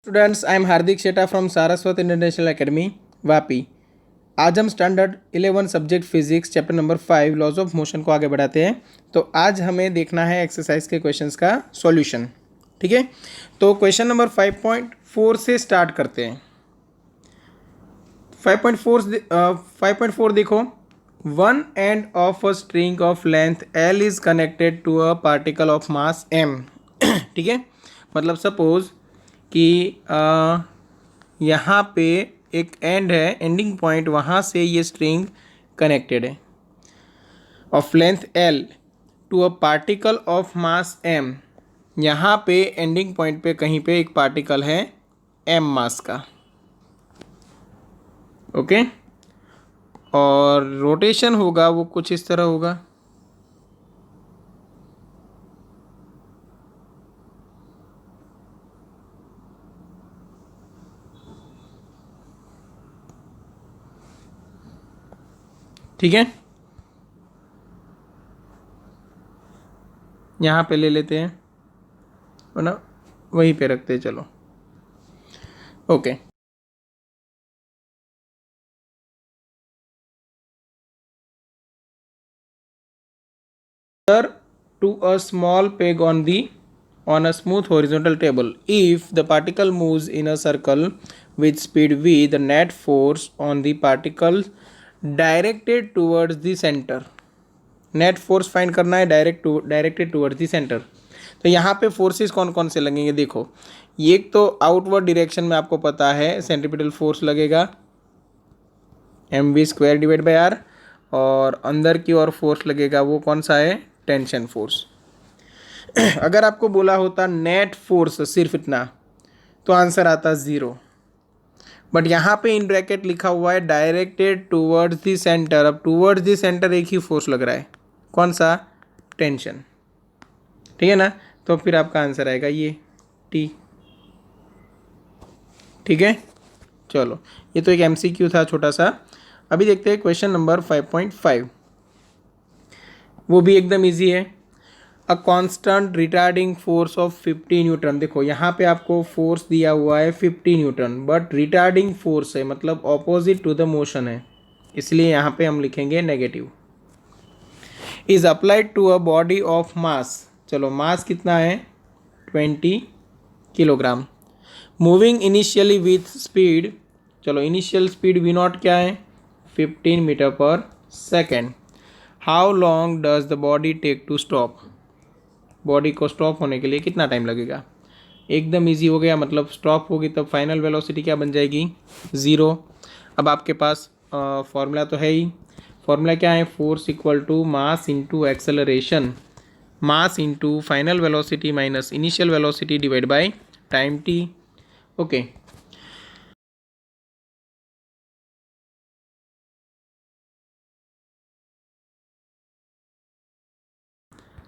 Students, I am Hardik Sheta from Saraswat international academy Vapi. आज हम standard 11 subject physics chapter number 5 laws of motion को आगे बढ़ाते हैं। तो आज हमें देखना है एक्सरसाइज के क्वेश्चंस का सॉल्यूशन। ठीक है, तो क्वेश्चन नंबर 5.4 से स्टार्ट करते हैं। 5.4 देखो। One end of a string of length L is connected to a particle of mass M. ठीक है, मतलब सपोज कि यहाँ पे एक एंड है, एंडिंग पॉइंट, वहाँ से ये स्ट्रिंग कनेक्टेड है of length L to a particle of mass M. यहाँ पे एंडिंग पॉइंट पे कहीं पे एक पार्टिकल है एम मास का। ओके, और रोटेशन होगा वो कुछ इस तरह होगा। ठीक है, यहाँ पे ले लेते हैं, है ना, वहीं पे रखते हैं। चलो okay. To a small peg on a smooth horizontal table. If the particle moves in a circle with speed v, the net force on the particle directed towards the center. Net force find करना है directed towards the centre. तो यहाँ पे forces कौन कौन से लगेंगे देखो। ये एक तो आउटवर्ड डायरेक्शन में आपको पता है सेंट्रीपिटल फोर्स लगेगा mv² डिवाइड बाई आर, और अंदर की ओर फोर्स लगेगा वो कौन सा है, टेंशन फोर्स। अगर आपको बोला होता नेट फोर्स सिर्फ इतना तो आंसर आता 0, बट यहाँ पे इन ब्रैकेट लिखा हुआ है डायरेक्टेड टूवर्ड्स दी सेंटर। अब टूवर्ड्स दी सेंटर एक ही फोर्स लग रहा है, कौन सा, टेंशन। ठीक है ना, तो फिर आपका आंसर आएगा ये टी। ठीक है, चलो ये तो एक एमसीक्यू था छोटा सा। अभी देखते हैं क्वेश्चन नंबर 5.5। वो भी एकदम इजी है। A constant retarding force of 50 Newton. देखो यहाँ पे आपको फोर्स दिया हुआ है 50 न्यूटन, बट रिटार्डिंग फोर्स है, मतलब ऑपोजिट टू द मोशन है, इसलिए यहाँ पे हम लिखेंगे negative. Is applied to a body of mass. चलो मास कितना है, 20 kilogram. Moving initially with speed. चलो इनिशियल स्पीड वी नॉट क्या है, 15 metre per second. How long does the body take to stop. Body को स्टॉप होने के लिए कितना टाइम लगेगा। एकदम इजी हो गया, मतलब स्टॉप होगी तब फाइनल वेलोसिटी क्या बन जाएगी, 0। अब आपके पास फॉर्मूला तो है ही। फॉर्मूला क्या है, force equal to mass into acceleration, mass into final velocity minus initial velocity divide by time t. Okay,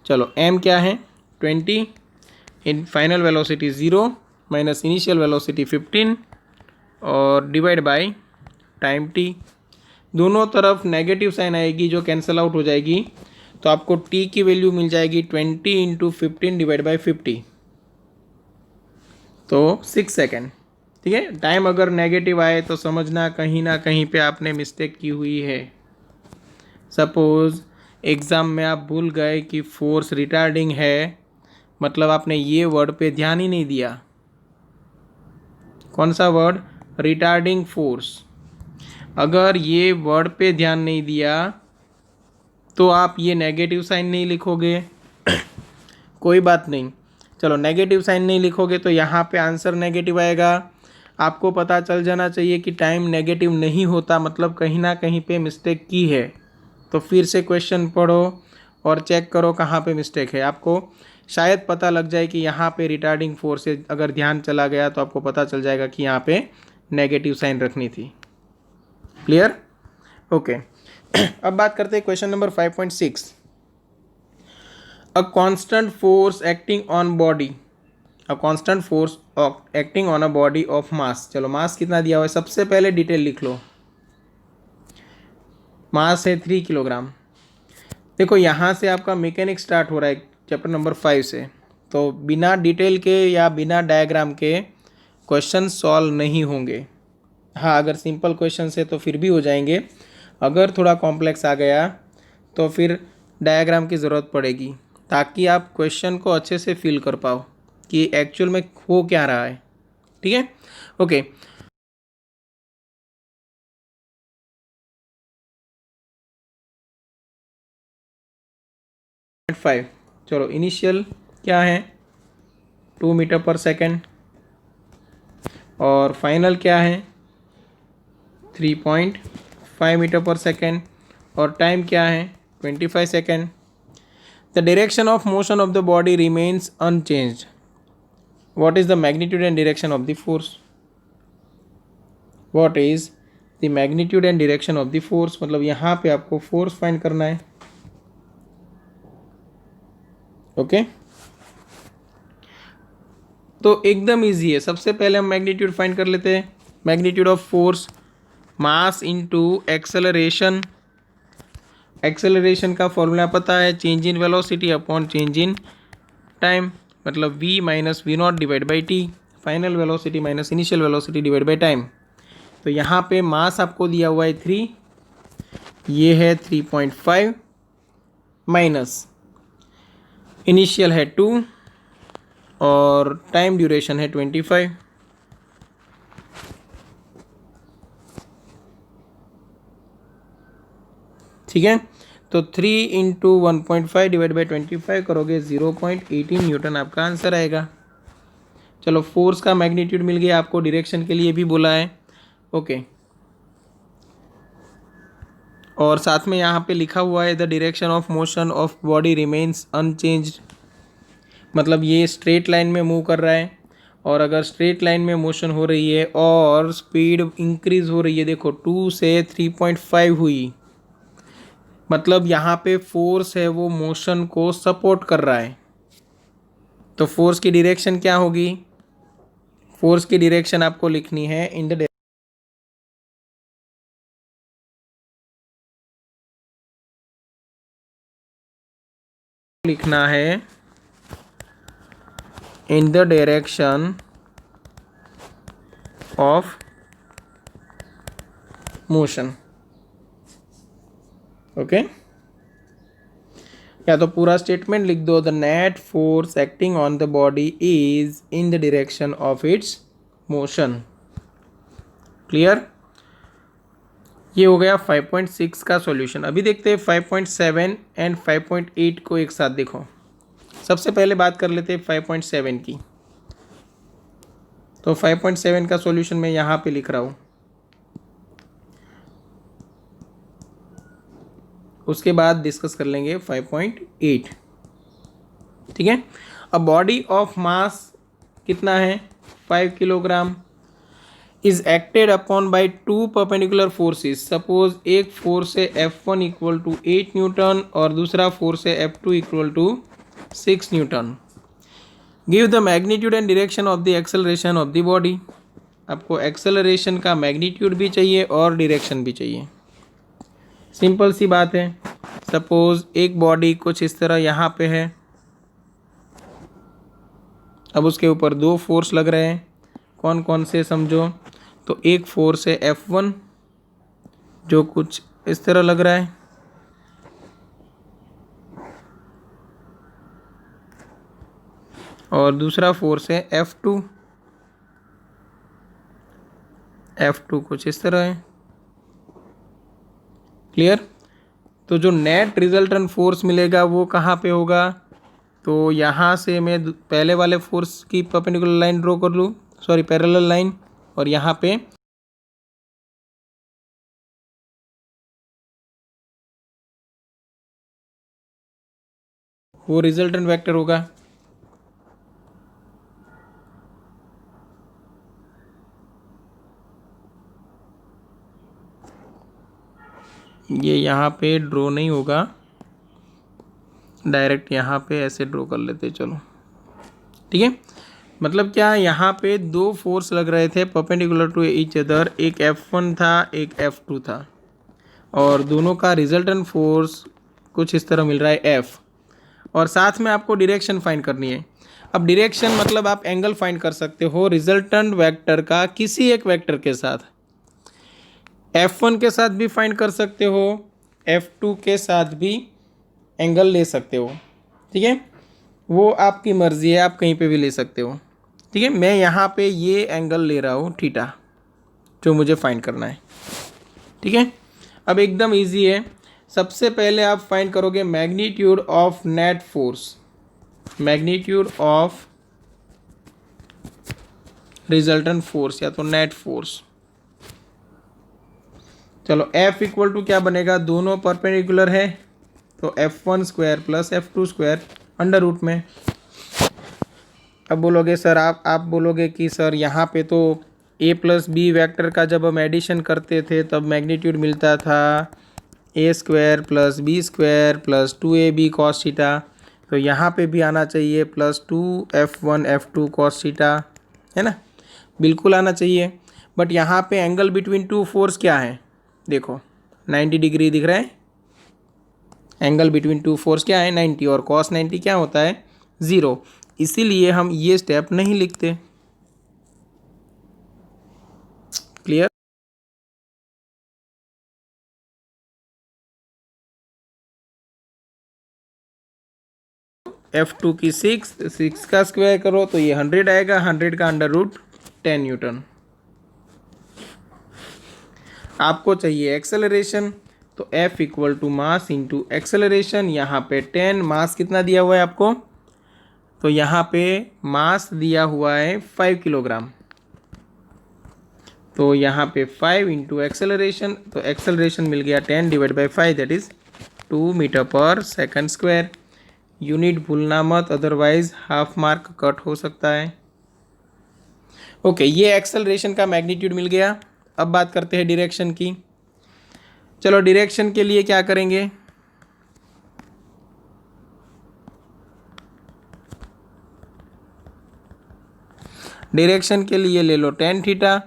चलो m क्या है, 20, in final velocity 0 minus initial velocity 15 और डिवाइड बाय टाइम t। दोनों तरफ नेगेटिव साइन आएगी जो cancel out हो जाएगी, तो आपको t की वैल्यू मिल जाएगी 20 इंटू 15 डिवाइड बाई 50, तो 6 सेकेंड। ठीक है, टाइम अगर नेगेटिव आए तो समझना कहीं ना कहीं पे आपने मिस्टेक की हुई है। सपोज एग्ज़ाम में आप भूल गए कि फोर्स रिटार्डिंग है, मतलब आपने ये वर्ड पे ध्यान ही नहीं दिया। कौन सा वर्ड, रिटार्डिंग फोर्स। अगर ये वर्ड पे ध्यान नहीं दिया तो आप ये नेगेटिव साइन नहीं लिखोगे। कोई बात नहीं, चलो नेगेटिव साइन नहीं लिखोगे तो यहाँ पे आंसर नेगेटिव आएगा। आपको पता चल जाना चाहिए कि टाइम नेगेटिव नहीं होता, मतलब कहीं ना कहीं पे मिस्टेक की है। तो फिर से क्वेश्चन पढ़ो और चेक करो कहाँ पे मिस्टेक है। आपको शायद पता लग जाए कि यहाँ पे रिटार्डिंग फोर्स से अगर ध्यान चला गया तो आपको पता चल जाएगा कि यहाँ पे नेगेटिव साइन रखनी थी। Clear, okay. अब बात करते हैं question number 5.6। A constant force acting on body, a constant force acting on a body of mass. चलो मास कितना दिया हुआ है, सबसे पहले डिटेल लिख लो। मास है 3 किलोग्राम। देखो यहाँ से आपका मैकेनिक स्टार्ट हो रहा है चैप्टर नंबर 5 से, तो बिना डिटेल के या बिना डायग्राम के क्वेश्चन सॉल्व नहीं होंगे। हाँ, अगर सिंपल क्वेश्चन है तो फिर भी हो जाएंगे, अगर थोड़ा कॉम्प्लेक्स आ गया तो फिर डायग्राम की ज़रूरत पड़ेगी, ताकि आप क्वेश्चन को अच्छे से फील कर पाओ कि एक्चुअल में हो क्या रहा है। ठीक है, ओके। फाइव, चलो इनिशियल क्या है 2 मीटर पर सेकेंड, और फाइनल क्या है 3.5 मीटर पर सेकेंड, और टाइम क्या है 25 second. The direction of motion of the body remains unchanged. What is the magnitude and direction of the force? What is the magnitude and direction of the force, मतलब यहाँ पे आपको force find करना है। Okay, तो एकदम easy है। सबसे पहले हम मैग्नीट्यूड फाइंड कर लेते हैं। Magnitude of force, mass into acceleration. Acceleration का फॉर्मूला पता है, change in velocity upon change in time, मतलब v minus v naught divide by t, final velocity minus initial velocity divide by time. तो यहाँ पे मास आपको दिया हुआ है 3, ये है 3.5, माइनस इनिशियल है 2 और टाइम ड्यूरेशन है 25। ठीक है, तो 3 इंटू 1.5 डिवाइड बाई 25 करोगे 0.18 न्यूटन आपका आंसर आएगा। चलो, फोर्स का मैग्नीट्यूड मिल गया आपको, डायरेक्शन के लिए भी बोला है। ओके, और साथ में यहाँ पे लिखा हुआ है the direction of motion of body remains unchanged, मतलब ये स्ट्रेट लाइन में मूव कर रहा है, और अगर स्ट्रेट लाइन में मोशन हो रही है और स्पीड इंक्रीज हो रही है, देखो 2 से 3.5 हुई, मतलब यहाँ पे फोर्स है वो मोशन को सपोर्ट कर रहा है। तो फोर्स की डायरेक्शन क्या होगी? फोर्स की डायरेक्शन आपको लिखनी है इन द, लिखना है in the direction of motion. Okay, या तो पूरा स्टेटमेंट लिख दो, the net force acting on the body is in the direction of its motion. Clear? ये हो गया 5.6 का सॉल्यूशन। अभी देखते हैं 5.7 एंड 5.8 को एक साथ। देखो, सबसे पहले बात कर लेते हैं 5.7 की। तो 5.7 का सॉल्यूशन मैं यहाँ पे लिख रहा हूँ, उसके बाद डिस्कस कर लेंगे 5.8। ठीक है, अब बॉडी ऑफ मास कितना है 5 kilogram, is acted upon by 2 perpendicular forces. Suppose एक फोर्स है F1 इक्वल टू 8 न्यूटन और दूसरा फोर्स है F2 equal to 6 newton. Give the magnitude and direction of the acceleration of the body. आपको acceleration का magnitude भी चाहिए और डायरेक्शन भी चाहिए। सिंपल सी बात है, सपोज एक बॉडी कुछ इस तरह यहाँ पे है, अब उसके ऊपर 2 फोर्स लग रहे हैं। कौन कौन से समझो, तो एक फोर्स है F1 जो कुछ इस तरह लग रहा है, और दूसरा फोर्स है F2, F2 कुछ इस तरह है। क्लियर? तो जो नेट रिजल्टेंट फोर्स मिलेगा वो कहाँ पे होगा? तो यहाँ से मैं पहले वाले फोर्स की परपेंडिकुलर लाइन ड्रॉ कर लूँ, सॉरी पैरेलल लाइन, और यहाँ पे वो रिजल्टेंट वेक्टर होगा। ये यहाँ पे ड्रॉ नहीं होगा, डायरेक्ट यहाँ पे ऐसे ड्रॉ कर लेते, चलो ठीक है। मतलब क्या, यहाँ पे 2 फोर्स लग रहे थे परपेंडिकुलर टू ईच अदर, एक F1 था एक F2 था, और दोनों का रिजल्टेंट फोर्स कुछ इस तरह मिल रहा है F, और साथ में आपको डायरेक्शन फाइंड करनी है। अब डायरेक्शन मतलब आप एंगल फाइंड कर सकते हो रिजल्टेंट वेक्टर का किसी एक वेक्टर के साथ। F1 के साथ भी फाइंड कर सकते हो, F2 के साथ भी एंगल ले सकते हो। ठीक है, वो आपकी मर्ज़ी है, आप कहीं पे भी ले सकते हो। ठीक है, मैं यहाँ पे ये एंगल ले रहा हूँ थीटा, जो मुझे फाइंड करना है। ठीक है, अब एकदम इजी है। सबसे पहले आप फाइंड करोगे magnitude of net force, magnitude of resultant force या तो नेट फोर्स। चलो F इक्वल टू क्या बनेगा, दोनों परपेंडिकुलर है तो F1 square plus F2 square under root में। अब बोलोगे सर, आप बोलोगे कि सर यहाँ पे तो a प्लस बी वैक्टर का जब हम एडिशन करते थे तब मैग्नीट्यूड मिलता था a square plus b square plus 2ab cos theta, तो यहाँ पे भी आना चाहिए plus 2f1 f2 cos theta, है ना, बिल्कुल आना चाहिए। बट यहाँ पे एंगल बिटवीन टू फोर्स क्या है, देखो 90 डिग्री दिख रहा है, एंगल बिटवीन टू फोर्स क्या है 90, और कॉस 90 क्या होता है 0, इसीलिए हम ये स्टेप नहीं लिखते। क्लियर। F2 की 6 का स्क्वायर करो तो ये 100 आएगा, 100 का अंडर रूट 10 न्यूटन। आपको चाहिए एक्सेलरेशन, तो F equal to mass into acceleration. यहाँ पे 10, मास कितना दिया हुआ है आपको, तो यहाँ पे मास दिया हुआ है 5 किलोग्राम, तो यहाँ पे 5 इंटू एक्सेलरेशन, तो एक्सेलरेशन मिल गया 10 divide by 5 that is 2 metre per second square. Unit भूलना मत, अदरवाइज हाफ मार्क कट हो सकता है। ओके, ये एक्सेलरेशन का मैग्नीट्यूड मिल गया। अब बात करते हैं डायरेक्शन की। चलो डायरेक्शन के लिए क्या करेंगे, डायरेक्शन के लिए ले लो tan theta.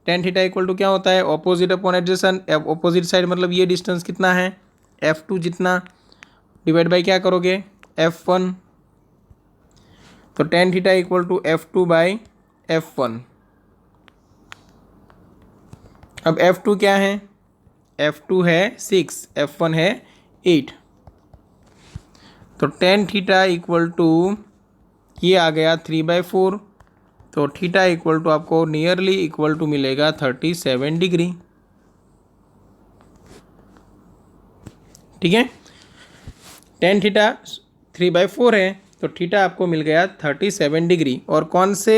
Tan theta equal to क्या होता है, opposite upon adjacent. Opposite side मतलब ये डिस्टेंस कितना है F2 जितना, डिवाइड बाई क्या करोगे F1, तो tan theta equal to F2 by F1। अब F2 क्या है, F2 है 6, F1 है 8, तो टेन थीटा इक्वल टू ये आ गया 3/4, तो थीटा इक्वल टू आपको नियरली इक्वल टू मिलेगा 37 डिग्री। ठीक है, टेन थीटा 3/4 है, तो थीटा आपको मिल गया 37 डिग्री। और कौन से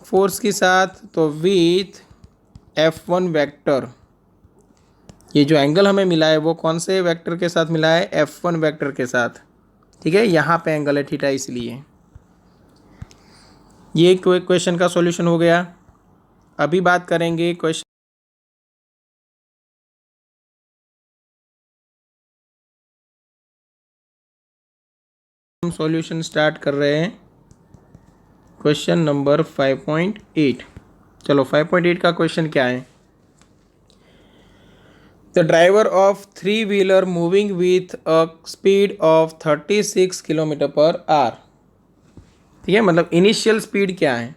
फोर्स के साथ, तो विथ F1 वेक्टर। ये जो एंगल हमें मिला है वो कौन से वेक्टर के साथ मिला है, F1 वेक्टर के साथ। ठीक है, यहाँ पे एंगल है थीटा, इसलिए ये क्वेश्चन का सॉल्यूशन हो गया। अभी बात करेंगे क्वेश्चन, हम सॉल्यूशन स्टार्ट कर रहे हैं क्वेश्चन नंबर 5.8। चलो 5.8 का क्वेश्चन क्या है, the driver of three wheeler moving with a speed of 36 kilometre per hour. ठीक है, मतलब इनिशियल स्पीड क्या है,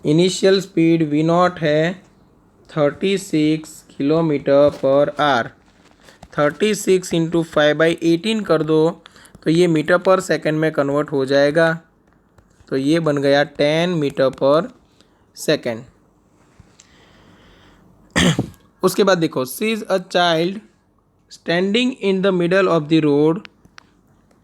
इनिशियल स्पीड V0 है 36 किलोमीटर पर आवर। 36 इंटू 5/18 कर दो तो ये मीटर पर सेकंड में कन्वर्ट हो जाएगा, तो ये बन गया 10 मीटर पर सेकंड। उसके बाद देखो, sees a child standing in the middle of the road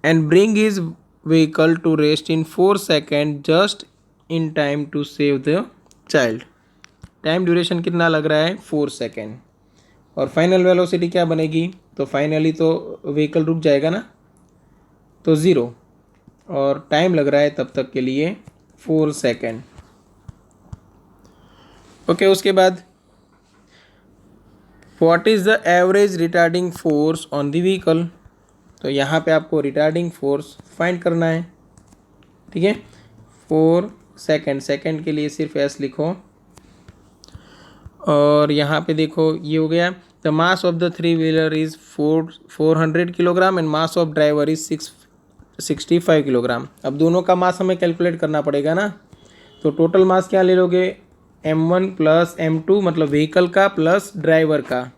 and bring his vehicle to rest in 4 second just in time to save the child. Time duration कितना लग रहा है 4 second, और final velocity क्या बनेगी, तो finally तो vehicle रुक जाएगा ना, तो 0, और टाइम लग रहा है तब तक के लिए 4 सेकेंड। ओके, उसके बाद what is the average retarding force on the vehicle, तो यहाँ पे आपको रिटार्डिंग फोर्स फाइंड करना है। ठीक है, 4 सेकेंड, सेकेंड के लिए सिर्फ एस लिखो, और यहाँ पे देखो ये हो गया, the mass of the three wheeler is 400 kilogram and mass of driver is 65 kilogram. अब दोनों का मास हमें कैलकुलेट करना पड़ेगा ना, तो टोटल मास क्या ले लोगे, m1 प्लस m2 मतलब व्हीकल का प्लस ड्राइवर का।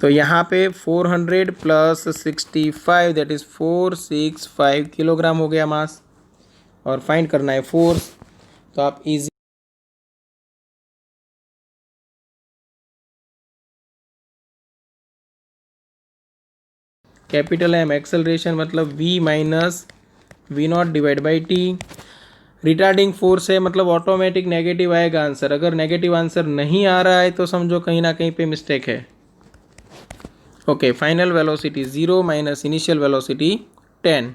तो यहाँ पे 400 प्लस 65 दैट इज़ 465 किलोग्राम हो गया मास, और फाइंड करना है फोर्स। तो आप इजी कैपिटल एम एक्सेलरेशन मतलब v minus v naught divide by t. Retarding force है मतलब ऑटोमेटिक नेगेटिव आएगा आंसर। अगर नेगेटिव आंसर नहीं आ रहा है तो समझो कहीं ना कहीं पे मिस्टेक है। Okay, final velocity 0 minus initial velocity 10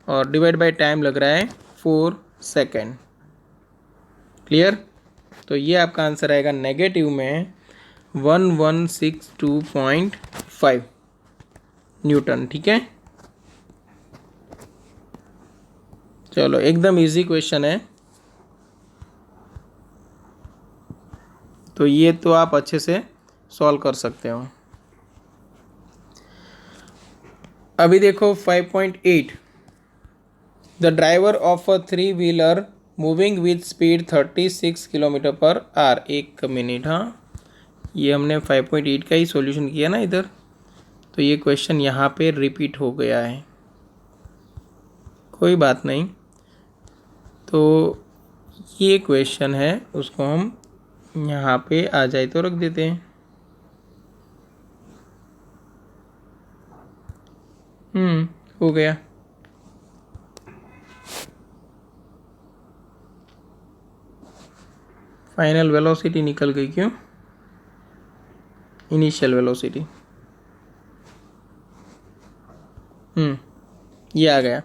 और डिवाइड बाय टाइम लग रहा है 4 सेकेंड। क्लियर? तो ये आपका आंसर आएगा नेगेटिव में 1162.5 न्यूटन। ठीक है, चलो एकदम इजी क्वेश्चन है, तो ये तो आप अच्छे से सॉल्व कर सकते हो। अभी देखो 5.8 the driver of a 3 wheeler moving with speed 36 kilometre per our. एक मिनट, हाँ ये हमने 5.8 का ही सॉल्यूशन किया ना इधर, तो ये क्वेश्चन यहाँ पे रिपीट हो गया है, कोई बात नहीं। तो ये क्वेश्चन है, उसको हम यहाँ पे आ जाए तो रख देते हैं। हो गया। फाइनल वेलोसिटी निकल गई, क्यों? इनिशियल वेलोसिटी ये आ गया।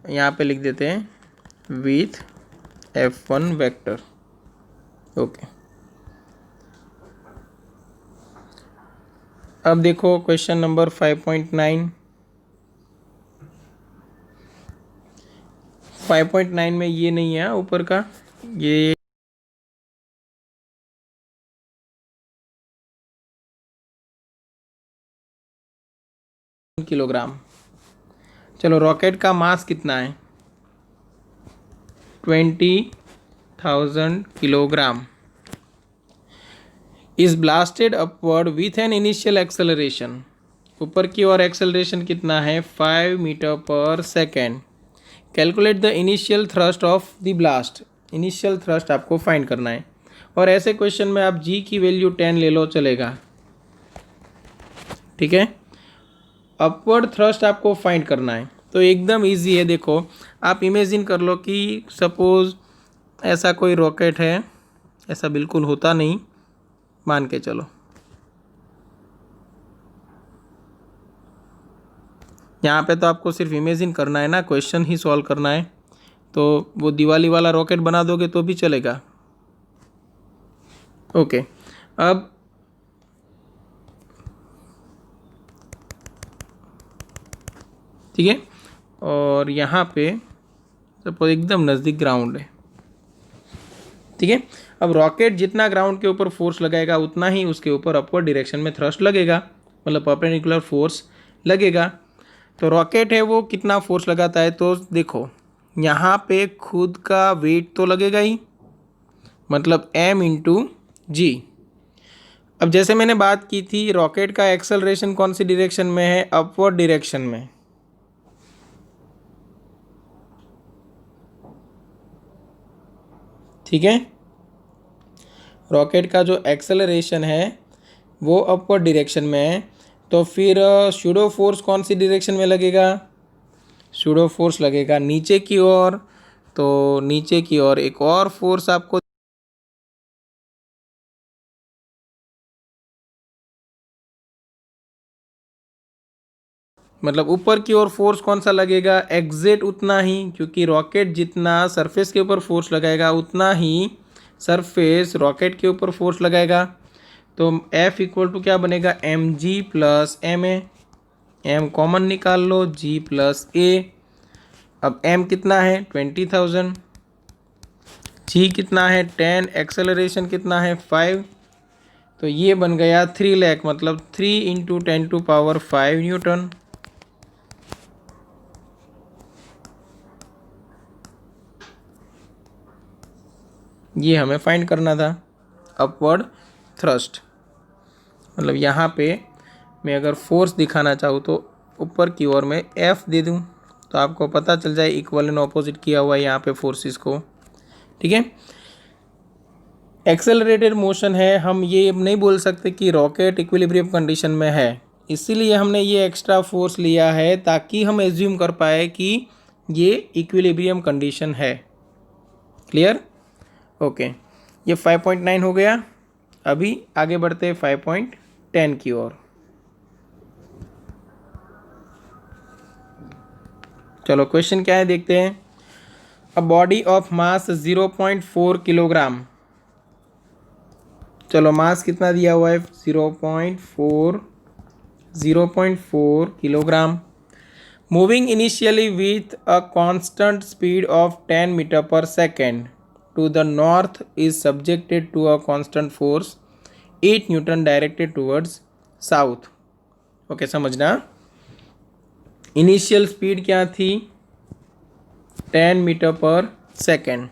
यहाँ पे लिख देते हैं विथ f1 वेक्टर। ओके, अब देखो क्वेश्चन नंबर 5.9। 5.9 में ये नहीं है ऊपर का, ये किलोग्राम। चलो, रॉकेट का मास कितना है? 20,000 kilogram is blasted upward with an initial acceleration. ऊपर की ओर एक्सेलरेशन कितना है? 5 metre per second. Calculate the initial thrust of the blast. Initial thrust आपको फाइंड करना है, और ऐसे क्वेश्चन में आप जी की वैल्यू 10 ले लो चलेगा। ठीक है, अपवर्ड थ्रस्ट आपको फाइंड करना है, तो एकदम इजी है। देखो, आप इमेजिन कर लो कि सपोज ऐसा कोई रॉकेट है, ऐसा बिल्कुल होता नहीं, मान के चलो। यहाँ पे तो आपको सिर्फ इमेजिन करना है ना, क्वेश्चन ही सॉल्व करना है। तो वो दिवाली वाला रॉकेट बना दोगे तो भी चलेगा। ओके, अब ठीक है, और यहाँ पे सपोज एकदम नज़दीक ग्राउंड है। ठीक है, अब रॉकेट जितना ग्राउंड के ऊपर फोर्स लगाएगा उतना ही उसके ऊपर अपवर्ड डायरेक्शन में थ्रस्ट लगेगा, मतलब परपेंडिकुलर फोर्स लगेगा। तो रॉकेट है वो कितना फोर्स लगाता है, तो देखो यहाँ पे खुद का वेट तो लगेगा ही, मतलब m इंटू जी। अब जैसे मैंने बात की थी, रॉकेट का एक्सेलरेशन कौन सी डायरेक्शन में है? अपवर्ड डायरेक्शन में। ठीक है, रॉकेट का जो एक्सेलरेशन है वो अपवर्ड डायरेक्शन में है, तो फिर सूडो फोर्स कौन सी डायरेक्शन में लगेगा? सूडो फोर्स लगेगा नीचे की ओर। तो नीचे की ओर एक और फोर्स आपको, मतलब ऊपर की ओर फोर्स कौन सा लगेगा? एग्जैक्ट उतना ही, क्योंकि रॉकेट जितना सरफेस के ऊपर फोर्स लगाएगा उतना ही सरफेस रॉकेट के ऊपर फोर्स लगाएगा। तो F इक्वल टू क्या बनेगा? M g plus m a. M common निकाल लो, जी प्लस ए। अब m कितना है? 20,000। जी कितना है? 10। एक्सेलरेशन कितना है? 5। तो ये बन गया 3 लाख, मतलब 3 × 10⁵ न्यूटन। ये हमें फाइंड करना था, अपवर्ड थ्रस्ट। मतलब यहाँ पे मैं अगर फोर्स दिखाना चाहूँ तो ऊपर की ओर मैं F दे दूँ तो आपको पता चल जाए इक्वल एंड ऑपोजिट किया हुआ है यहाँ पे फोर्सेस को। ठीक है, एक्सेलरेटेड मोशन है, हम ये नहीं बोल सकते कि रॉकेट इक्विलिब्रियम कंडीशन में है, इसीलिए हमने ये एक्स्ट्रा फोर्स लिया है ताकि हम एज्यूम कर पाए कि ये इक्विलिब्रियम कंडीशन है। क्लियर? ओके, ये 5.9 हो गया। अभी आगे बढ़ते हैं 5.10 की ओर। चलो क्वेश्चन क्या है देखते हैं। A body of mass 0.4 kilogram. चलो मास कितना दिया हुआ है, 0.4 kilogram. Moving initially with a constant speed of 10 metre per second to the north is subjected to a constant force 8 newton directed towards south. Okay, समझना, initial speed क्या थी, 10 metre per second,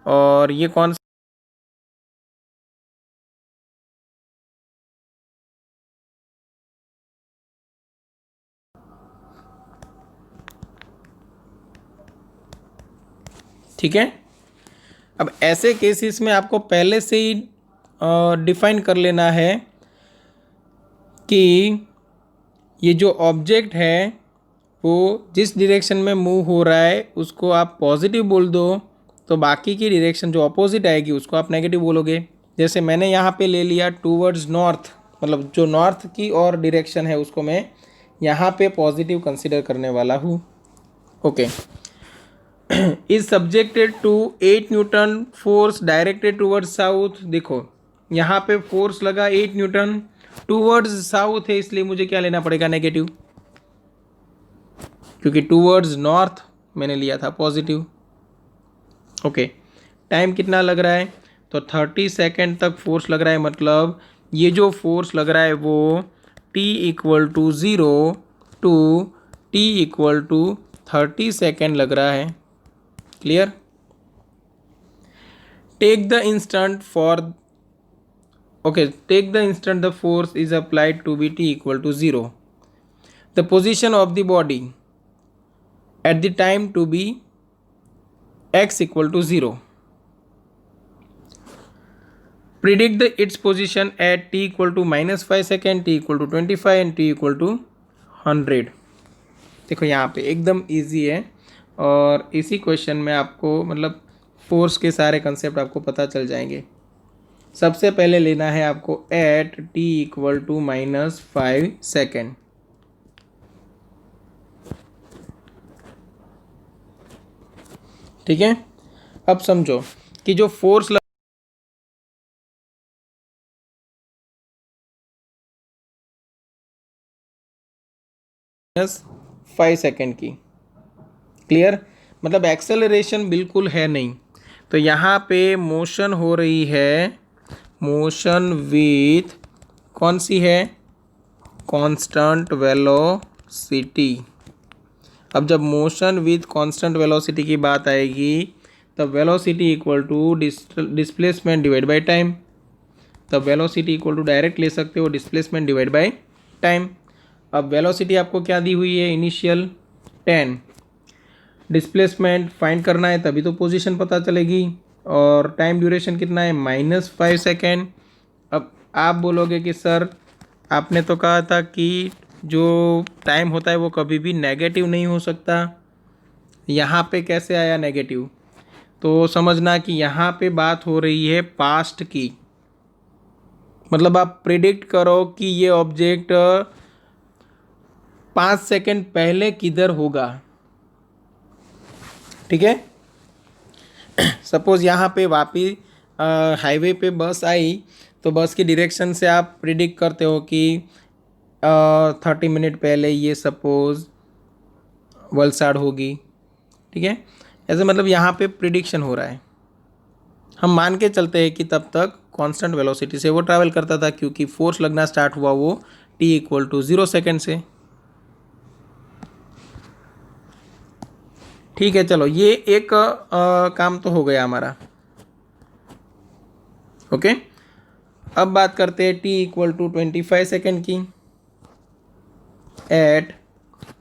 और ये कौन, ठीक है। अब ऐसे केसेस में आपको पहले से ही डिफाइन कर लेना है कि ये जो ऑब्जेक्ट है वो जिस डायरेक्शन में मूव हो रहा है उसको आप पॉजिटिव बोल दो, तो बाकी की डायरेक्शन जो अपोजिट आएगी उसको आप नेगेटिव बोलोगे। जैसे मैंने यहाँ पे ले लिया टूवर्ड्स नॉर्थ, मतलब जो नॉर्थ की और डायरेक्शन है उसको मैं यहाँ पे पॉजिटिव कंसिडर करने वाला हूँ। Okay, is subjected to 8 newton force directed towards south. देखो यहाँ पे फोर्स लगा 8 न्यूटन, टूवर्ड्स साउथ है इसलिए मुझे क्या लेना पड़ेगा, नेगेटिव, क्योंकि टूवर्ड्स नॉर्थ मैंने लिया था पॉजिटिव। ओके, टाइम कितना लग रहा है, तो 30 सेकेंड तक फोर्स लग रहा है, मतलब ये जो फोर्स लग रहा है वो t equal to 0 to t equal to 30 second लग रहा है। Clear? Take the instant for, okay, take the instant the force is applied to be t equal to 0, the position of the body at the time to be x equal to 0. Predict its position at t equal to -5 second, t equal to 25 and t equal to 100. देखो यहाँ पे एकदम easy है, और इसी question में आपको मतलब फोर्स के सारे कंसेप्ट आपको पता चल जाएंगे। सबसे पहले लेना है आपको at t equal to -5 second. ठीक है, अब समझो कि जो फोर्स -5 सेकेंड की। क्लियर? मतलब एक्सेलरेशन बिल्कुल है नहीं, तो यहाँ पे मोशन हो रही है, मोशन विथ कौन सी है, कांस्टेंट वेलोसिटी। अब जब मोशन विथ कांस्टेंट वेलोसिटी की बात आएगी तब velocity equal to displacement divide by time, तब वेलोसिटी इक्वल टू डायरेक्ट ले सकते हो डिस्प्लेसमेंट डिवाइड बाय टाइम। अब वेलोसिटी आपको क्या दी हुई है, इनिशियल 10, डिस्प्लेसमेंट फाइंड करना है तभी तो पोजीशन पता चलेगी, और टाइम ड्यूरेशन कितना है, -5 सेकेंड। अब आप बोलोगे कि सर आपने तो कहा था कि जो टाइम होता है वो कभी भी नेगेटिव नहीं हो सकता, यहाँ पे कैसे आया नेगेटिव? तो समझना कि यहाँ पे बात हो रही है पास्ट की, मतलब आप प्रिडिक्ट करो कि ये ऑब्जेक्ट 5 सेकेंड पहले किधर होगा। ठीक है, सपोज यहाँ पे वापी हाईवे पे बस आई, तो बस की डायरेक्शन से आप प्रिडिक्ट करते हो कि 30 मिनट पहले ये सपोज वलसाड़ होगी। ठीक है, ऐसे मतलब यहाँ पे प्रिडिक्शन हो रहा है, हम मान के चलते हैं कि तब तक कांस्टेंट वेलोसिटी से वो ट्रैवल करता था, क्योंकि फोर्स लगना स्टार्ट हुआ वो t इक्वल टू 0 सेकेंड से। ठीक है, चलो ये एक काम तो हो गया हमारा। ओके, अब बात करते हैं टी इक्वल टू 25 सेकेंड की। At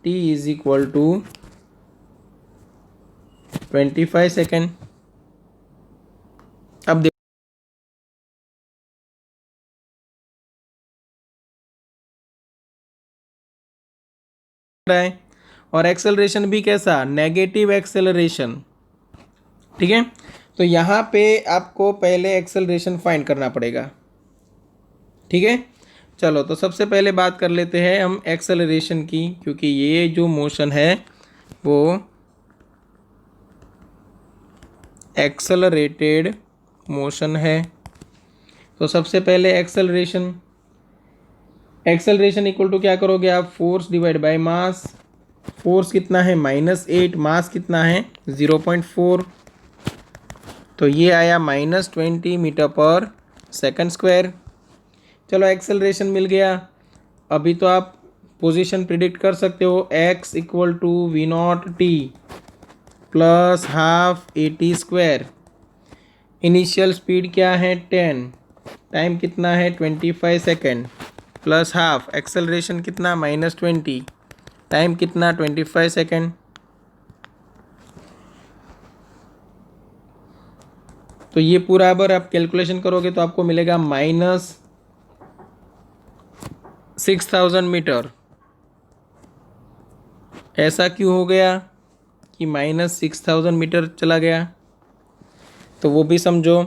t is equal to 25 second. अब रहा है, और एक्सेलरेशन भी कैसा, नेगेटिव एक्सेलरेशन। ठीक है, तो यहाँ पे आपको पहले एक्सेलरेशन फाइंड करना पड़ेगा। ठीक है, चलो तो सबसे पहले बात कर लेते हैं हम एक्सेलरेशन की, क्योंकि ये जो मोशन है वो एक्सेलरेटेड मोशन है। तो सबसे पहले एक्सेलरेशन इक्वल टू क्या करोगे आप, force divide by mass. Force कितना है, -8, मास कितना है 0.4, तो ये आया -20 मीटर पर सेकंड स्क्वायर। चलो एक्सेलरेशन मिल गया। अभी तो आप पोजीशन प्रिडिक्ट कर सकते हो, x equal to v0t plus half AT square. Initial speed क्या है 10, टाइम कितना है 25 सेकेंड, प्लस हाफ एक्सेलरेशन कितना -20, टाइम कितना 25 सेकेंड। तो ये पूरा अगर आप कैलकुलेशन करोगे तो आपको मिलेगा -6000 मीटर। ऐसा क्यों हो गया कि -6000 मीटर चला गया, तो वो भी समझो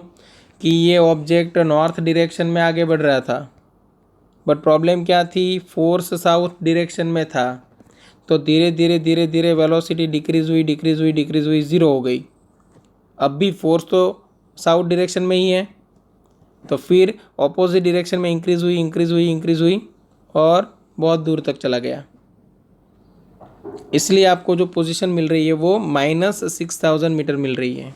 कि ये ऑब्जेक्ट नॉर्थ डायरेक्शन में आगे बढ़ रहा था, बट प्रॉब्लम क्या थी, फोर्स साउथ डायरेक्शन में था। तो धीरे धीरे धीरे धीरे वेलोसिटी डिक्रीज हुई, ज़ीरो हो गई। अब भी फोर्स तो साउथ डायरेक्शन में ही है, तो फिर ऑपोजिट डायरेक्शन में इंक्रीज हुई और बहुत दूर तक चला गया। इसलिए आपको जो पोजीशन मिल रही है वो -6000 मीटर मिल रही है।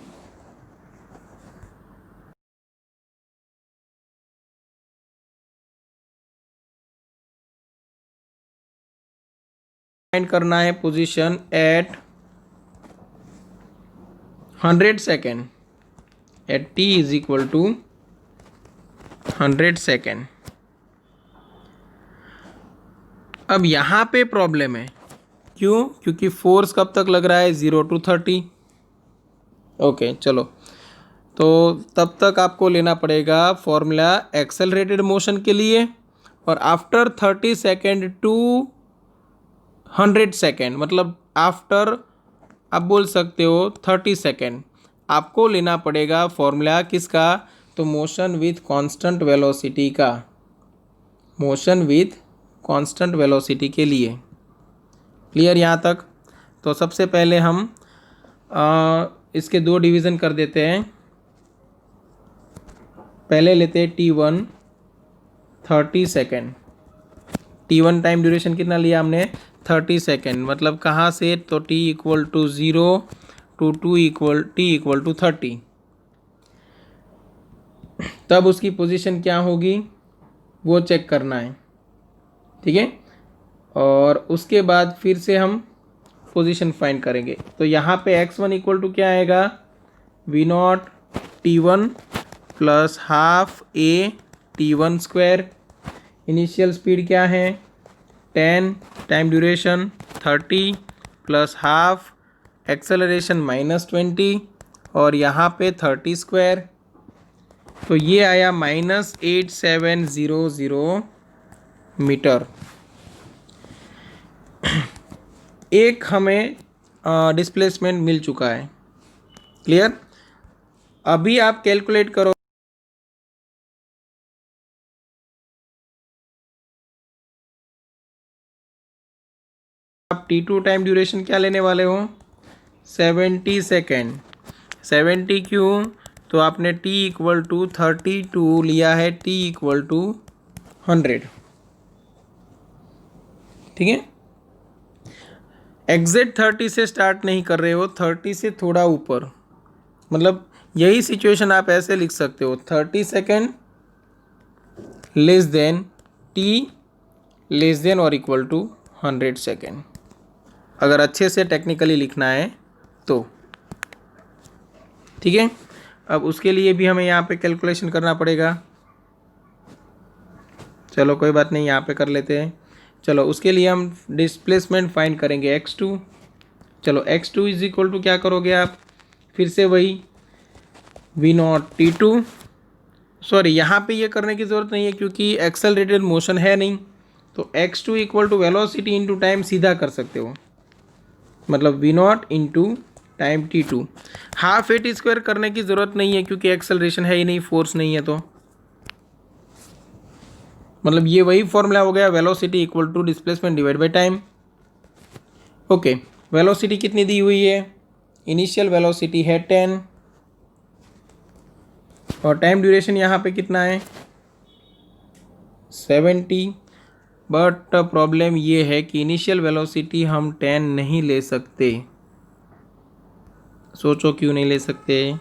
फाइंड करना है position at 100 second, at t is equal to 100 second. अब यहाँ पे प्रॉब्लम है, क्यों, क्योंकि फोर्स कब तक लग रहा है 0 to 30। ओके चलो, तो तब तक आपको लेना पड़ेगा फॉर्मूला एक्सेलरेटेड मोशन के लिए, और आफ्टर 30 सेकेंड टू 100 सेकेंड, मतलब आफ्टर आप बोल सकते हो 30 सेकेंड, आपको लेना पड़ेगा फॉर्मूला किसका, तो मोशन विथ कांस्टेंट वेलोसिटी का, मोशन विथ कांस्टेंट वेलोसिटी के लिए। क्लियर यहाँ तक। तो सबसे पहले हम इसके दो डिवीज़न कर देते हैं। पहले लेते हैं T1 30 second. T1 time duration कितना लिया हमने 30 सेकेंड, मतलब कहाँ से, तो T equal to 0 to T equal to 30। तब उसकी पोजीशन क्या होगी वो चेक करना है। ठीक है, और उसके बाद फिर से हम पोजीशन फाइंड करेंगे। तो यहाँ पे x1 इक्वल टू क्या आएगा, v0 T1 plus half a T1 square. Initial speed क्या है 10, time duration 30 plus half acceleration -20, और यहाँ पे 30 स्क्वायर। तो ये आया -8700 मीटर। एक हमें डिस्प्लेसमेंट मिल चुका है। क्लियर। अभी आप कैलकुलेट करो, आप T2 टाइम ड्यूरेशन क्या लेने वाले हो 70 सेकेंड। 70 क्यों, तो आपने T इक्वल टू 32 लिया है, T इक्वल टू 100। ठीक है, एग्जैक्ट 30 से स्टार्ट नहीं कर रहे हो, 30 से थोड़ा ऊपर, मतलब यही सिचुएशन आप ऐसे लिख सकते हो 30 second less than T less than और इक्वल टू 100 सेकेंड, अगर अच्छे से टेक्निकली लिखना है तो। ठीक है, अब उसके लिए भी हमें यहाँ पे कैलकुलेशन करना पड़ेगा। चलो कोई बात नहीं, यहाँ पे कर लेते हैं। चलो उसके लिए हम डिस्प्लेसमेंट फाइंड करेंगे x2। चलो x2 इज इक्वल टू क्या करोगे आप, फिर से वही v0 t2। सॉरी, यहाँ पे ये करने की ज़रूरत नहीं है क्योंकि एक्सेलरेटेड मोशन है नहीं, तो x2 equal to velocity into time सीधा कर सकते हो, मतलब v0 into time t2। Half a t square करने की ज़रूरत नहीं है क्योंकि एक्सेलरेशन है ही नहीं, फोर्स नहीं है, तो मतलब ये वही फॉर्मूला हो गया, velocity equal to displacement divide by time. Okay, velocity कितनी दी हुई है, इनिशियल वेलोसिटी है 10 और टाइम ड्यूरेशन यहाँ पे कितना है 70। बट प्रॉब्लम ये है कि इनिशियल वेलोसिटी हम 10 नहीं ले सकते। सोचो क्यों नहीं ले सकते,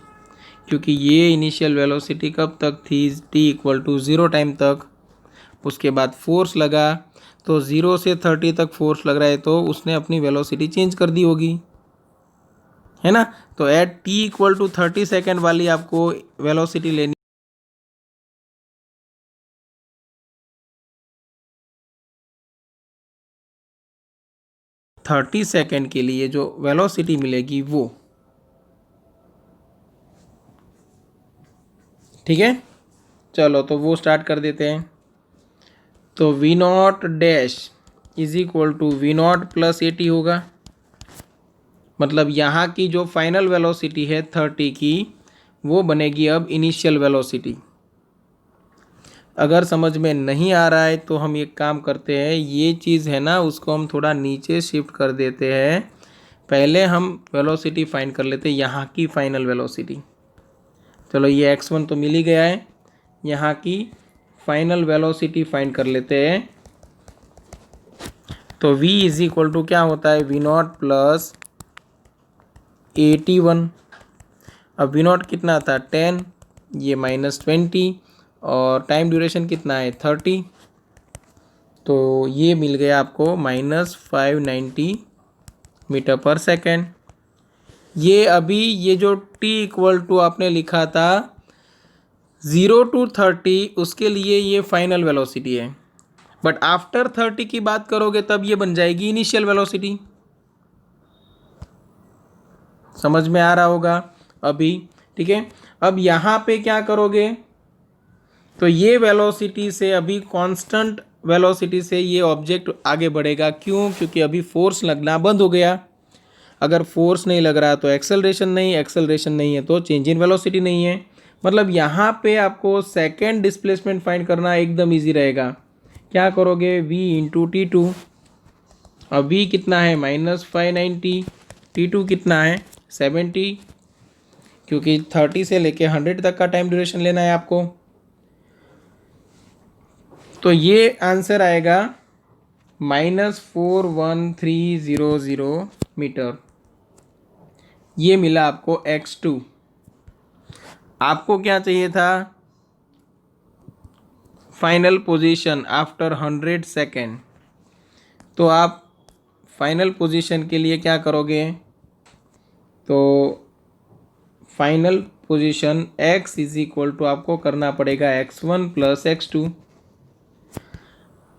क्योंकि ये इनिशियल वेलोसिटी कब तक थी, t इक्वल टू 0 टाइम तक। उसके बाद फोर्स लगा, तो 0 से 30 तक फोर्स लग रहा है, तो उसने अपनी वेलोसिटी चेंज कर दी होगी, है ना। तो at t equal to 30 second वाली आपको वेलोसिटी लेनी, 30 सेकेंड के लिए जो वेलोसिटी मिलेगी वो, ठीक है। चलो तो वो स्टार्ट कर देते हैं। तो v0 dash is equal to v0 plus 80 होगा, मतलब यहाँ की जो फाइनल वेलोसिटी है 30 की, वो बनेगी अब इनिशियल वेलोसिटी। अगर समझ में नहीं आ रहा है तो हम एक काम करते हैं, ये चीज़ है ना, उसको हम थोड़ा नीचे शिफ्ट कर देते हैं। पहले हम वेलोसिटी फाइंड कर लेते हैं, यहाँ की फाइनल वेलोसिटी। चलो ये x1 तो मिल ही गया है, यहाँ की फाइनल वेलोसिटी फाइंड कर लेते हैं। तो v इज इक्वल टू क्या होता है, v0 प्लस 81। अब v0 कितना था 10, ये माइनस 20 और टाइम ड्यूरेशन कितना है 30, तो ये मिल गया आपको माइनस 590 मीटर पर सेकेंड। ये अभी ये जो t इक्वल टू आपने लिखा था 0 to 30, उसके लिए ये फाइनल वेलोसिटी है, बट आफ्टर 30 की बात करोगे तब ये बन जाएगी इनिशियल वेलोसिटी। समझ में आ रहा होगा अभी, ठीक है। अब यहाँ पे क्या करोगे, तो ये वेलोसिटी से अभी कांस्टेंट वेलोसिटी से ये ऑब्जेक्ट आगे बढ़ेगा, क्यों, क्योंकि अभी फोर्स लगना बंद हो गया। अगर फोर्स नहीं लग रहा तो एक्सेलरेशन नहीं, एक्सेलरेशन नहीं है तो चेंज इन वेलोसिटी नहीं है। मतलब यहाँ पे आपको सेकेंड डिस्प्लेसमेंट फाइंड करना एकदम इजी रहेगा। क्या करोगे, v इंटू टी टू। अब v कितना है माइनस 590, t2 कितना है 70, क्योंकि 30 से लेके 100 तक का टाइम ड्यूरेशन लेना है आपको। तो ये आंसर आएगा -41300 मीटर। ये मिला आपको x2। आपको क्या चाहिए था, फाइनल पोजीशन आफ्टर 100 सेकेंड। तो आप फाइनल पोजीशन के लिए क्या करोगे, तो final position x is equal to आपको करना पड़ेगा x1 प्लस x2।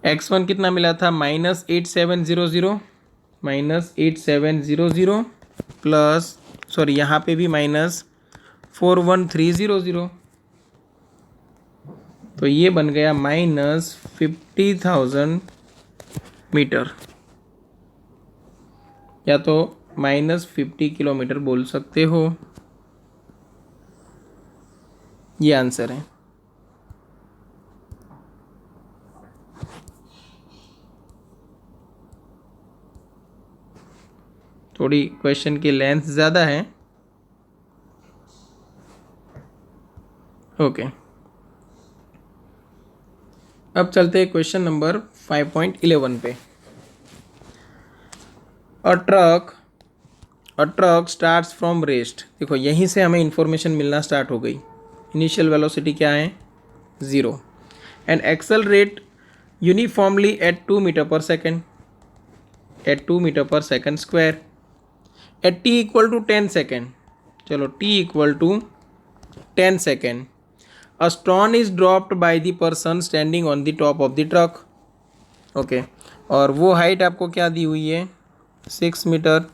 x1 कितना मिला था -8700, -8700 प्लस, सॉरी यहाँ पे भी -41300, तो ये बन गया -50,000 मीटर, या तो -50 किलोमीटर बोल सकते हो। ये आंसर है। थोड़ी क्वेश्चन की लेंथ ज़्यादा है, ओके। अब चलते हैं क्वेश्चन नंबर 5.11 पे। अ ट्रक स्टार्ट्स फ्रॉम रेस्ट। देखो यहीं से हमें इंफॉर्मेशन मिलना स्टार्ट हो गई। इनिशियल वेलोसिटी क्या है 0 and accelerate uniformly at 2 metre per second, at 2 metre per second square, at t equal to 10 second. चलो t equal to 10 second. A stone is dropped by the person standing on the top of the truck. Okay, और वो height आपको क्या दी हुई है, 6 metre.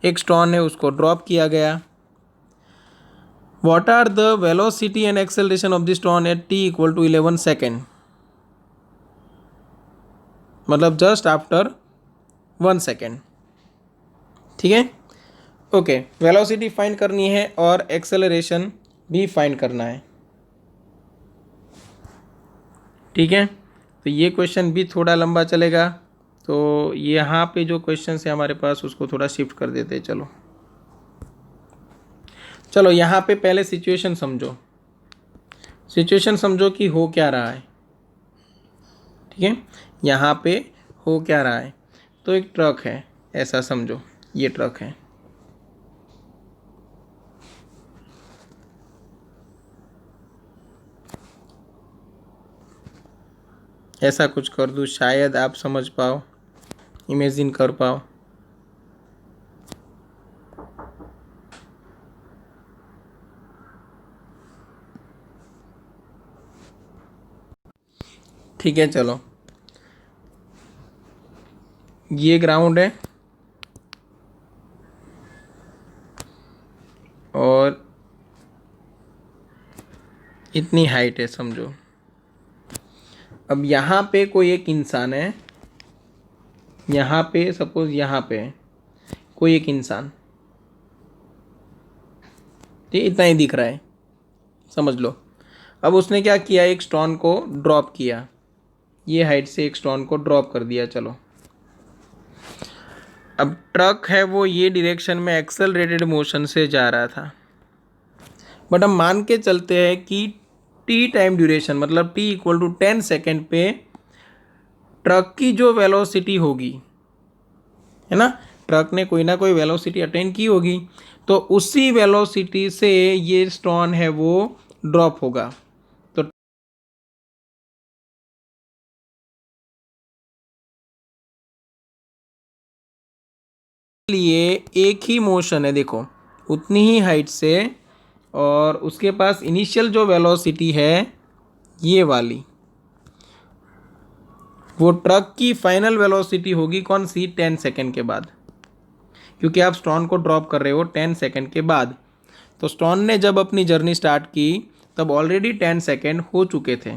एक stone है, उसको ड्रॉप किया गया। What are the velocity and acceleration of the stone at t equal to 11 second, मतलब जस्ट आफ्टर 1 सेकेंड। ठीक है, ओके। वेलोसिटी फाइंड करनी है और एक्सेलरेशन भी फाइंड करना है। ठीक है, तो ये क्वेश्चन भी थोड़ा लंबा चलेगा, तो यहाँ पे जो क्वेश्चन है हमारे पास उसको थोड़ा शिफ्ट कर देते हैं। चलो चलो यहाँ पे पहले सिचुएशन समझो। सिचुएशन समझो कि हो क्या रहा है। ठीक है, यहाँ पे हो क्या रहा है, तो एक ट्रक है, ऐसा समझो, ये ट्रक है। ऐसा कुछ कर दूँ, शायद आप समझ पाओ, इमेजिन कर पाओ। ठीक है, चलो, ये ग्राउंड है और इतनी हाइट है समझो। अब यहाँ पे कोई एक इंसान है, यहाँ पे सपोज यहाँ पे कोई एक इंसान, ठीक, इतना ही दिख रहा है, समझ लो। अब उसने क्या किया, एक स्टोन को ड्रॉप किया, ये हाइट से एक स्टोन को ड्रॉप कर दिया। चलो, अब ट्रक है वो ये डायरेक्शन में एक्सेलरेटेड मोशन से जा रहा था, बट हम मान के चलते हैं कि टी टाइम ड्यूरेशन, मतलब टी इक्वल टू 10 सेकेंड पे ट्रक की जो वेलोसिटी होगी, है ना, ट्रक ने कोई ना कोई वेलोसिटी अटेन की होगी, तो उसी वेलोसिटी से ये स्टोन है वो ड्रॉप होगा। तो लिए एक ही मोशन है, देखो, उतनी ही हाइट से, और उसके पास इनिशियल जो वेलोसिटी है ये वाली, वो ट्रक की फाइनल वेलोसिटी होगी कौन सी, 10 सेकेंड के बाद, क्योंकि आप स्टोन को ड्रॉप कर रहे हो 10 सेकेंड के बाद। तो स्टोन ने जब अपनी जर्नी स्टार्ट की तब ऑलरेडी 10 सेकेंड हो चुके थे।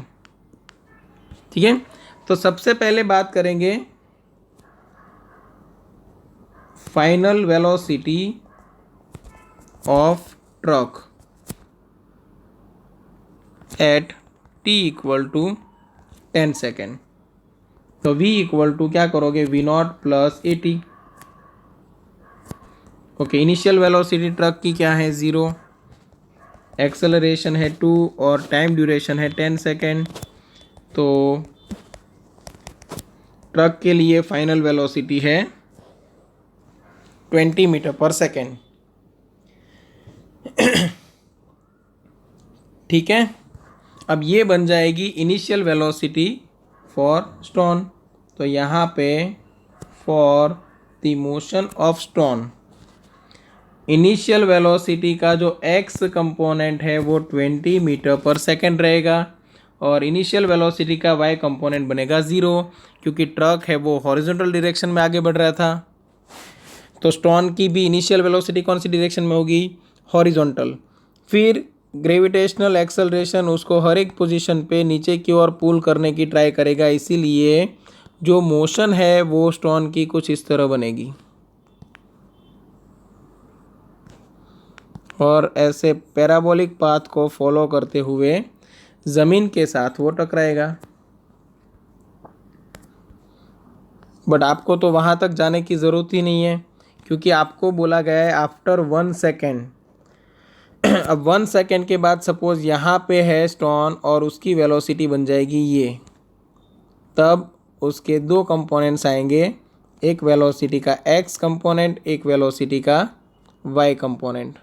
ठीक है, तो सबसे पहले बात करेंगे final velocity of truck at t equal to 10 second. तो v इक्वल टू क्या करोगे, v0 plus a t. Okay, initial velocity truck की क्या है, 0, एक्सेलरेशन है 2 और टाइम ड्यूरेशन है 10 सेकेंड। तो ट्रक के लिए फाइनल वेलोसिटी है 20 मीटर पर सेकेंड। ठीक है, अब ये बन जाएगी इनिशियल वेलोसिटी फॉर स्टोन। तो यहाँ पे for the motion of stone, initial velocity का जो x कंपोनेंट है वो 20 मीटर पर सेकेंड रहेगा, और इनिशियल वेलोसिटी का y कंपोनेंट बनेगा 0, क्योंकि ट्रक है वो हॉरिजॉन्टल डायरेक्शन में आगे बढ़ रहा था। तो स्टोन की भी इनिशियल वेलोसिटी कौन सी डायरेक्शन में होगी, हॉरिजॉन्टल। फिर ग्रेविटेशनल एक्सेलरेशन उसको हर एक पोजीशन पे नीचे की ओर पुल करने की ट्राई करेगा, इसीलिए जो मोशन है वो स्टोन की कुछ इस तरह बनेगी, और ऐसे पैराबोलिक पाथ को फॉलो करते हुए ज़मीन के साथ वो टकराएगा। बट आपको तो वहाँ तक जाने की ज़रूरत ही नहीं है, क्योंकि आपको बोला गया है आफ्टर 1 सेकेंड। अब 1 सेकेंड के बाद सपोज यहाँ पे है स्टोन और उसकी वेलोसिटी बन जाएगी ये, तब उसके दो कंपोनेंट्स आएंगे, एक वेलोसिटी का x कंपोनेंट, एक वेलोसिटी का y कंपोनेंट।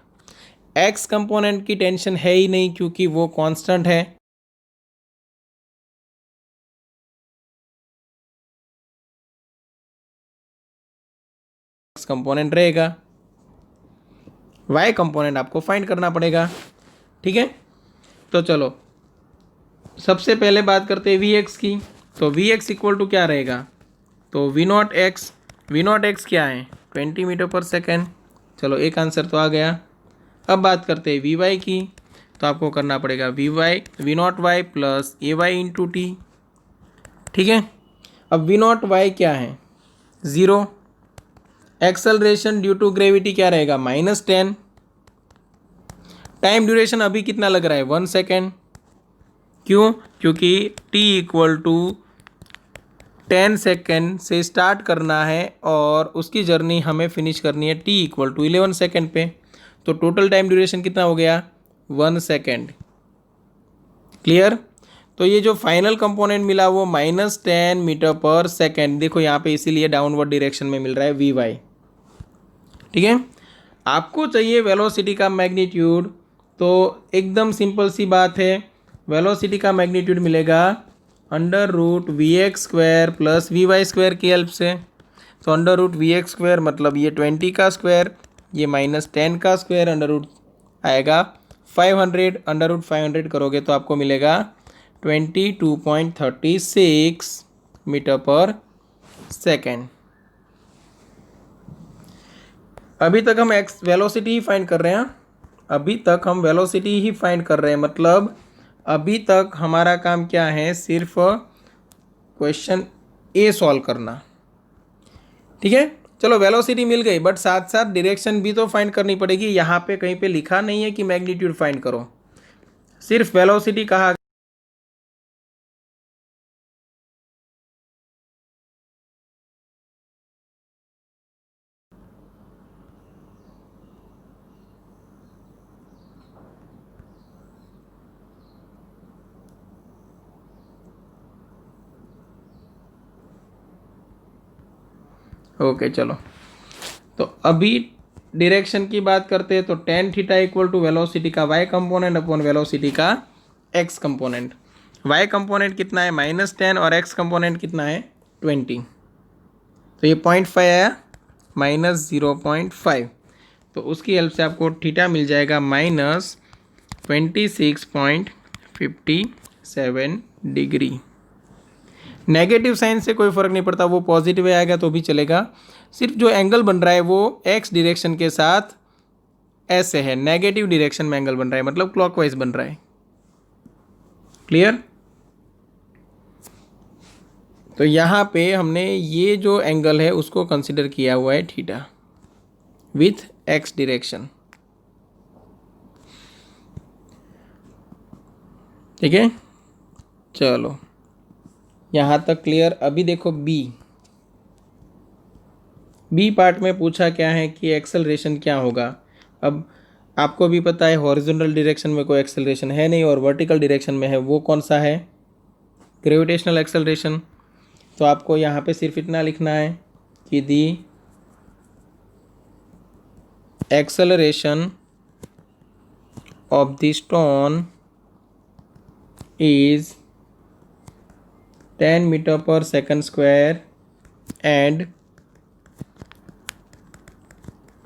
x कंपोनेंट की टेंशन है ही नहीं क्योंकि वो कांस्टेंट है, x कंपोनेंट रहेगा, y कंपोनेंट आपको फाइंड करना पड़ेगा। ठीक है, तो चलो सबसे पहले बात करते हैं वी एक्स की। तो वी एक्स इक्वल टू क्या रहेगा, तो वी नॉट एक्स क्या है 20 मीटर पर सेकेंड। चलो एक आंसर तो आ गया। अब बात करते हैं वी वाई की। तो आपको करना पड़ेगा v naught y plus a y into t. ठीक है, अब वी नॉट वाई क्या है 0। एक्सेलरेशन ड्यू टू ग्रेविटी क्या रहेगा -10। टाइम ड्यूरेशन अभी कितना लग रहा है 1 सेकेंड। क्यों, क्योंकि t इक्वल टू 10 सेकेंड से स्टार्ट करना है और उसकी जर्नी हमें फिनिश करनी है t इक्वल टू 11 सेकेंड पे। तो टोटल टाइम ड्यूरेशन कितना हो गया 1 सेकेंड। क्लियर। तो ये जो फाइनल कंपोनेंट मिला वो -10 मीटर पर सेकेंड। देखो यहाँ पे इसीलिए डाउनवर्ड डायरेक्शन में मिल रहा है वी वाई। ठीक है, आपको चाहिए वेलोसिटी का मैग्नीट्यूड। तो एकदम सिंपल सी बात है, वेलोसिटी का मैग्नीट्यूड मिलेगा √vx² प्लस vy² की हेल्प से। तो √vx² मतलब ये 20 का स्क्वायर, ये -10 का स्क्वायर, अंडर आएगा 500। √500 करोगे तो आपको मिलेगा 22.36 मीटर पर सेकेंड। अभी तक हम एक्स वेलोसिटी ही फाइंड कर रहे हैं। मतलब अभी तक हमारा काम क्या है, सिर्फ क्वेश्चन ए सॉल्व करना। ठीक है, चलो वेलोसिटी मिल गई, बट साथ साथ डायरेक्शन भी तो फाइंड करनी पड़ेगी। यहाँ पे कहीं पे लिखा नहीं है कि मैग्नीट्यूड फाइंड करो, सिर्फ वेलोसिटी कहा। ओके चलो, तो अभी डायरेक्शन की बात करते हैं। तो tan theta equal to velocity का y कंपोनेंट अपॉन वेलोसिटी का x कंपोनेंट। y कंपोनेंट कितना है -10 और x कंपोनेंट कितना है 20। तो ये 0.5 आया -0.5। तो उसकी हेल्प से आपको थीटा मिल जाएगा -26.57 डिग्री। नेगेटिव साइन से कोई फ़र्क नहीं पड़ता, वो पॉजिटिव आएगा तो भी चलेगा। सिर्फ जो एंगल बन रहा है वो एक्स डायरेक्शन के साथ ऐसे है, नेगेटिव डायरेक्शन में एंगल बन रहा है, मतलब क्लॉकवाइज बन रहा है। क्लियर। तो यहाँ पे हमने ये जो एंगल है उसको कंसिडर किया हुआ है थीटा विथ एक्स डायरेक्शन। ठीक है, चलो यहाँ तक क्लियर। अभी देखो बी पार्ट में पूछा क्या है कि एक्सेलरेशन क्या होगा। अब आपको भी पता है हॉरिजॉन्टल डायरेक्शन में कोई एक्सेलरेशन है नहीं, और वर्टिकल डायरेक्शन में है, वो कौन सा है ग्रेविटेशनल एक्सेलरेशन। तो आपको यहाँ पे सिर्फ इतना लिखना है कि the acceleration of the stone is 10 metre per second square and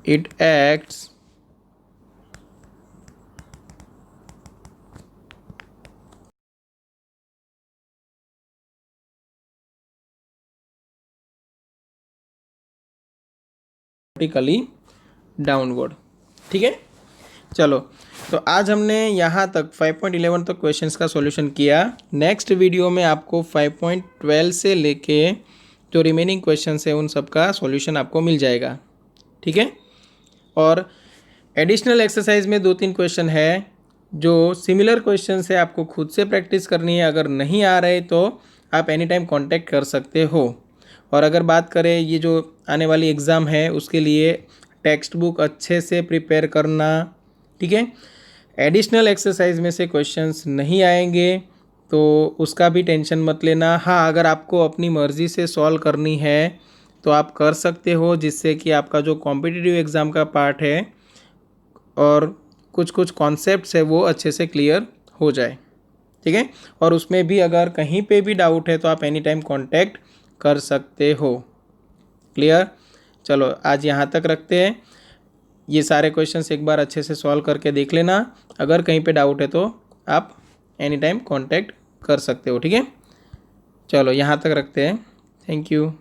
it acts vertically downward. ठीक है, चलो तो आज हमने यहाँ तक 5.11 तक क्वेश्चंस का सॉल्यूशन किया। नेक्स्ट वीडियो में आपको 5.12 से लेके जो रिमेनिंग क्वेश्चंस है उन सब का सॉल्यूशन आपको मिल जाएगा। ठीक है, और एडिशनल एक्सरसाइज में 2-3 क्वेश्चन है जो सिमिलर क्वेश्चन है, आपको खुद से प्रैक्टिस करनी है। अगर नहीं आ रहे तो आप एनी टाइम कॉन्टैक्ट कर सकते हो। और अगर बात करें ये जो आने वाली एग्ज़ाम है उसके लिए टेक्स्ट बुक अच्छे से प्रिपेयर करना। ठीक है, एडिशनल एक्सरसाइज में से क्वेश्चंस नहीं आएंगे तो उसका भी टेंशन मत लेना। हाँ, अगर आपको अपनी मर्ज़ी से सॉल्व करनी है तो आप कर सकते हो, जिससे कि आपका जो कॉम्पिटिटिव एग्ज़ाम का पार्ट है और कुछ कुछ कॉन्सेप्ट्स है वो अच्छे से क्लियर हो जाए। ठीक है, और उसमें भी अगर कहीं पे भी डाउट है तो आप एनी टाइम कांटेक्ट कर सकते हो। क्लियर। चलो आज यहाँ तक रखते हैं। ये सारे क्वेश्चंस एक बार अच्छे से सॉल्व करके देख लेना। अगर कहीं पे डाउट है तो आप एनी टाइम कॉन्टैक्ट कर सकते हो, ठीक है। चलो यहाँ तक रखते हैं। Thank you.